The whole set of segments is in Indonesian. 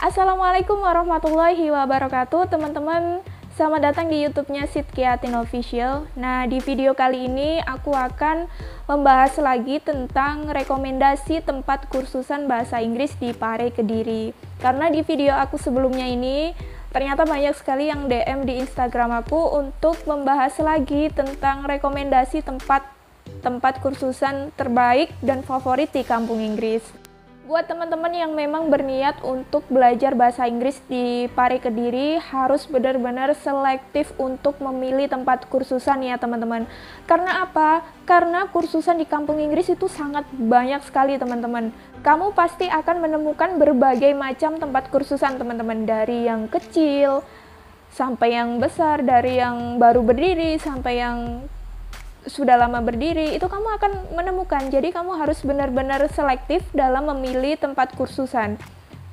Assalamualaikum warahmatullahi wabarakatuh teman-teman. Selamat datang di YouTube-nya Sidkiatin Official. Nah, di video kali ini aku akan membahas lagi tentang rekomendasi tempat kursusan bahasa Inggris di Pare Kediri. Karena di video aku sebelumnya ini ternyata banyak sekali yang DM di Instagram aku untuk membahas lagi tentang rekomendasi tempat kursusan terbaik dan favorit di kampung Inggris. Buat teman-teman yang memang berniat untuk belajar bahasa Inggris di Pare Kediri, harus benar-benar selektif untuk memilih tempat kursusan ya teman-teman. Karena apa? Karena kursusan di kampung Inggris itu sangat banyak sekali teman-teman. Kamu pasti akan menemukan berbagai macam tempat kursusan teman-teman. Dari yang kecil sampai yang besar, dari yang baru berdiri sampai yang sudah lama berdiri, itu kamu akan menemukan. Jadi kamu harus benar-benar selektif dalam memilih tempat kursusan.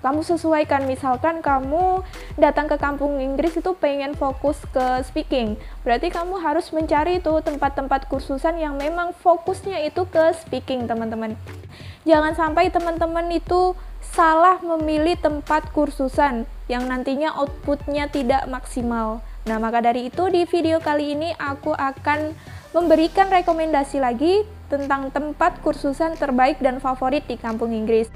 Kamu sesuaikan, misalkan kamu datang ke kampung Inggris itu pengen fokus ke speaking, berarti kamu harus mencari itu tempat-tempat kursusan yang memang fokusnya itu ke speaking teman-teman. Jangan sampai teman-teman itu salah memilih tempat kursusan yang nantinya outputnya tidak maksimal. Nah, maka dari itu di video kali ini aku akan memberikan rekomendasi lagi tentang tempat kursusan terbaik dan favorit di kampung Inggris.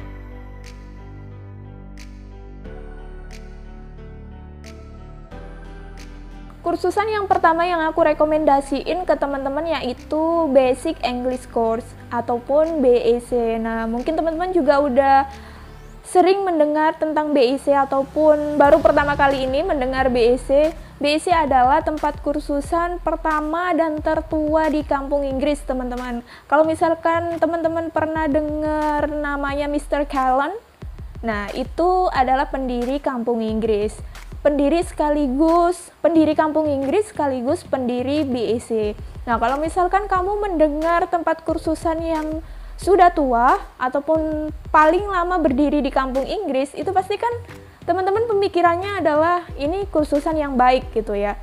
Kursusan yang pertama yang aku rekomendasiin ke teman-teman yaitu Basic English Course ataupun BEC. Nah, mungkin teman-teman juga udah sering mendengar tentang BEC ataupun baru pertama kali ini mendengar BEC. BEC adalah tempat kursusan pertama dan tertua di kampung Inggris, teman-teman. Kalau misalkan teman-teman pernah dengar namanya Mr. Callan, nah itu adalah pendiri kampung Inggris. Pendiri kampung Inggris sekaligus pendiri BEC. Nah, kalau misalkan kamu mendengar tempat kursusan yang sudah tua ataupun paling lama berdiri di kampung Inggris, itu pasti kan teman-teman pemikirannya adalah ini kursusan yang baik gitu ya.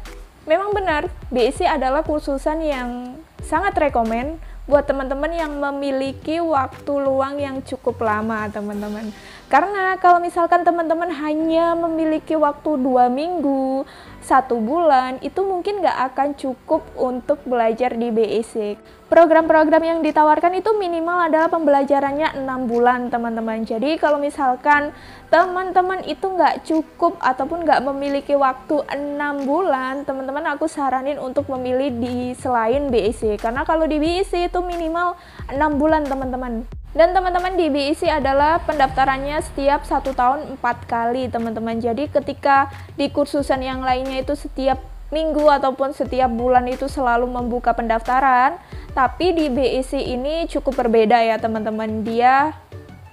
Memang benar, BEC adalah kursusan yang sangat rekomen buat teman-teman yang memiliki waktu luang yang cukup lama teman-teman. Karena kalau misalkan teman-teman hanya memiliki waktu 2 minggu, 1 bulan, itu mungkin nggak akan cukup untuk belajar di BEC. Program-program yang ditawarkan itu minimal adalah pembelajarannya 6 bulan teman-teman. Jadi kalau misalkan teman-teman itu nggak cukup ataupun nggak memiliki waktu 6 bulan, teman-teman aku saranin untuk memilih di selain BEC. Karena kalau di BEC itu minimal 6 bulan teman-teman. Dan teman-teman di BEC adalah pendaftarannya setiap 1 tahun 4 kali teman-teman. Jadi ketika di kursusan yang lainnya itu setiap minggu ataupun setiap bulan itu selalu membuka pendaftaran, tapi di BEC ini cukup berbeda ya teman-teman. Dia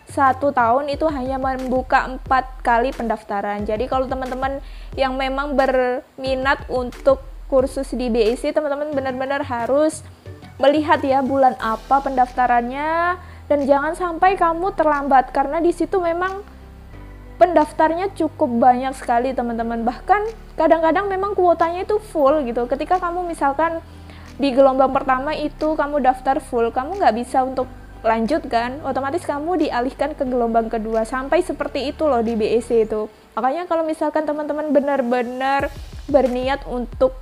1 tahun itu hanya membuka 4 kali pendaftaran. Jadi kalau teman-teman yang memang berminat untuk kursus di BEC, teman-teman benar-benar harus melihat ya bulan apa pendaftarannya. Dan jangan sampai kamu terlambat, karena di situ memang pendaftarnya cukup banyak sekali teman-teman. Bahkan kadang-kadang memang kuotanya itu full gitu. Ketika kamu misalkan di gelombang pertama itu kamu daftar full, kamu nggak bisa untuk lanjut kan, otomatis kamu dialihkan ke gelombang kedua. Sampai seperti itu loh di BEC itu. Makanya kalau misalkan teman-teman benar-benar berniat untuk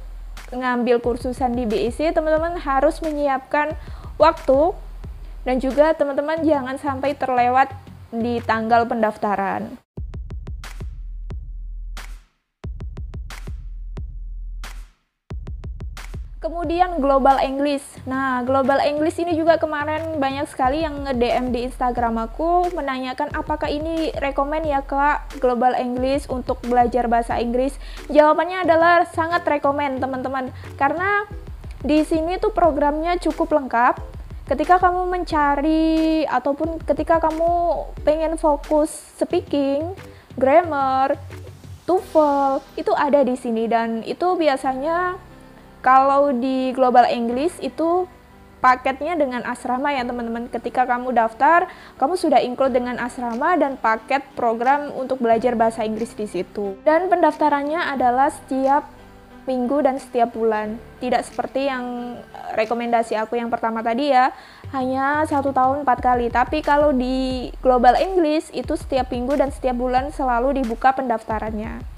ngambil kursusan di BEC, teman-teman harus menyiapkan waktu. Dan juga teman-teman jangan sampai terlewat di tanggal pendaftaran. Kemudian Global English. Nah, Global English ini juga kemarin banyak sekali yang nge-DM di Instagram aku menanyakan apakah ini rekomen ya Kak, Global English untuk belajar bahasa Inggris. Jawabannya adalah sangat rekomen teman-teman. Karena di sini tuh programnya cukup lengkap. Ketika kamu mencari ataupun ketika kamu pengen fokus speaking, grammar, TOEFL, itu ada di sini. Dan itu biasanya kalau di Global English itu paketnya dengan asrama ya teman-teman. Ketika kamu daftar, kamu sudah include dengan asrama dan paket program untuk belajar bahasa Inggris di situ. Dan pendaftarannya adalah setiap minggu dan setiap bulan. Tidak seperti yang rekomendasi aku yang pertama tadi ya, hanya 1 tahun 4 kali. Tapi kalau di Global English itu setiap minggu dan setiap bulan selalu dibuka pendaftarannya.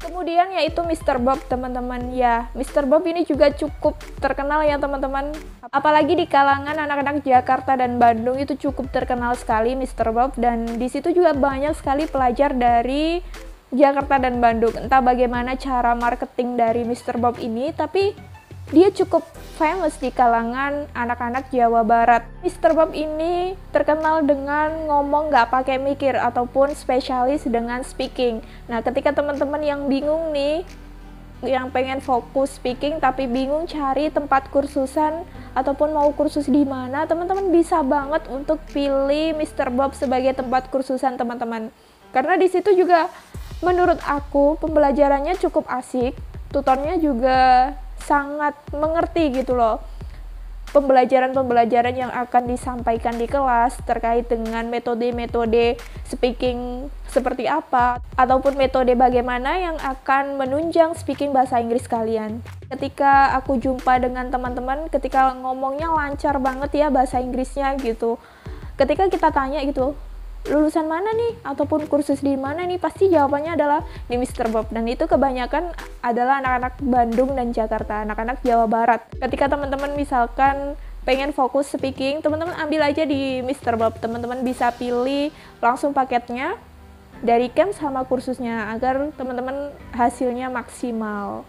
Kemudian yaitu Mr. Bob, teman-teman. Ya, Mr. Bob ini juga cukup terkenal ya, teman-teman. Apalagi di kalangan anak-anak Jakarta dan Bandung itu cukup terkenal sekali Mr. Bob, dan di situ juga banyak sekali pelajar dari Jakarta dan Bandung. Entah bagaimana cara marketing dari Mr. Bob ini, tapi dia cukup famous di kalangan anak-anak Jawa Barat. Mr. Bob ini terkenal dengan ngomong gak pakai mikir ataupun spesialis dengan speaking. Nah, ketika teman-teman yang bingung nih, yang pengen fokus speaking tapi bingung cari tempat kursusan ataupun mau kursus di mana, teman-teman bisa banget untuk pilih Mr. Bob sebagai tempat kursusan teman-teman. Karena di situ juga menurut aku pembelajarannya cukup asik, tutornya juga sangat mengerti gitu loh. Pembelajaran-pembelajaran yang akan disampaikan di kelas terkait dengan metode-metode speaking seperti apa, ataupun metode bagaimana yang akan menunjang speaking bahasa Inggris kalian. Ketika aku jumpa dengan teman-teman, ketika ngomongnya lancar banget ya bahasa Inggrisnya gitu, ketika kita tanya gitu, lulusan mana nih ataupun kursus di mana nih, pasti jawabannya adalah di Mr. Bob, dan itu kebanyakan adalah anak-anak Bandung dan Jakarta, anak-anak Jawa Barat. Ketika teman-teman misalkan pengen fokus speaking, teman-teman ambil aja di Mr. Bob, teman-teman bisa pilih langsung paketnya dari camp sama kursusnya agar teman-teman hasilnya maksimal.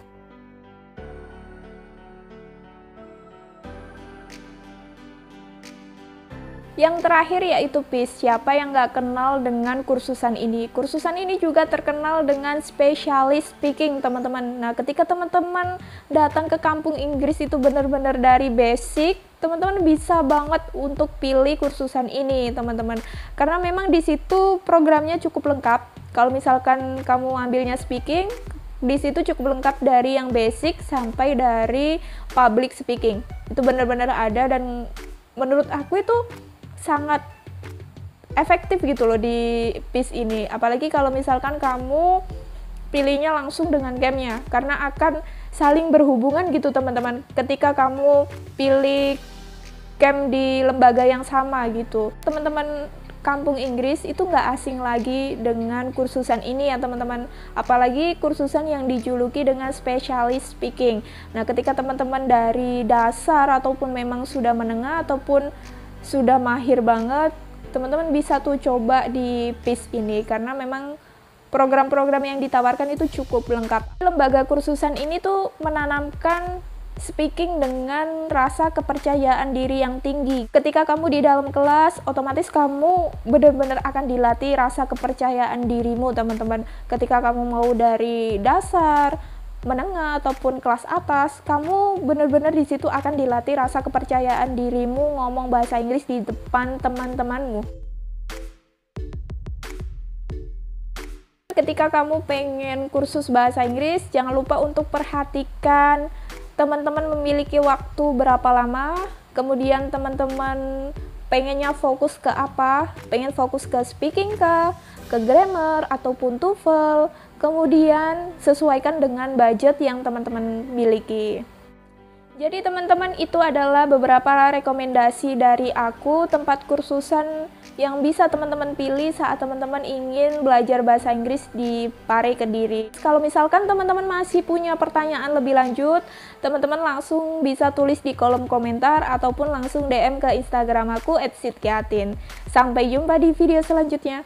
Yang terakhir yaitu PIS. Siapa yang nggak kenal dengan kursusan ini? Kursusan ini juga terkenal dengan spesialis speaking, teman-teman. Nah, ketika teman-teman datang ke kampung Inggris itu benar-benar dari basic, teman-teman bisa banget untuk pilih kursusan ini, teman-teman. Karena memang di situ programnya cukup lengkap. Kalau misalkan kamu ambilnya speaking, di situ cukup lengkap dari yang basic sampai dari public speaking. Itu benar-benar ada, dan menurut aku itu sangat efektif gitu loh di PIS ini. Apalagi kalau misalkan kamu pilihnya langsung dengan campnya, karena akan saling berhubungan gitu teman-teman. Ketika kamu pilih camp di lembaga yang sama gitu, teman-teman kampung Inggris itu nggak asing lagi dengan kursusan ini ya teman-teman. Apalagi kursusan yang dijuluki dengan spesialis speaking. Nah, ketika teman-teman dari dasar ataupun memang sudah menengah ataupun sudah mahir banget, teman-teman bisa tuh coba di PIS ini, karena memang program-program yang ditawarkan itu cukup lengkap. Lembaga kursusan ini tuh menanamkan speaking dengan rasa kepercayaan diri yang tinggi. Ketika kamu di dalam kelas, otomatis kamu benar-benar akan dilatih rasa kepercayaan dirimu, teman-teman. Ketika kamu mau dari dasar, menengah ataupun kelas atas, kamu benar-benar di situ akan dilatih rasa kepercayaan dirimu ngomong bahasa Inggris di depan teman-temanmu. Ketika kamu pengen kursus bahasa Inggris, jangan lupa untuk perhatikan teman-teman memiliki waktu berapa lama, kemudian teman-teman pengennya fokus ke apa, pengen fokus ke speaking ke grammar ataupun TOEFL. Kemudian sesuaikan dengan budget yang teman-teman miliki. Jadi teman-teman, itu adalah beberapa rekomendasi dari aku tempat kursusan yang bisa teman-teman pilih saat teman-teman ingin belajar bahasa Inggris di Pare Kediri. Kalau misalkan teman-teman masih punya pertanyaan lebih lanjut, teman-teman langsung bisa tulis di kolom komentar ataupun langsung DM ke Instagram aku @sitkiatin. Sampai jumpa di video selanjutnya.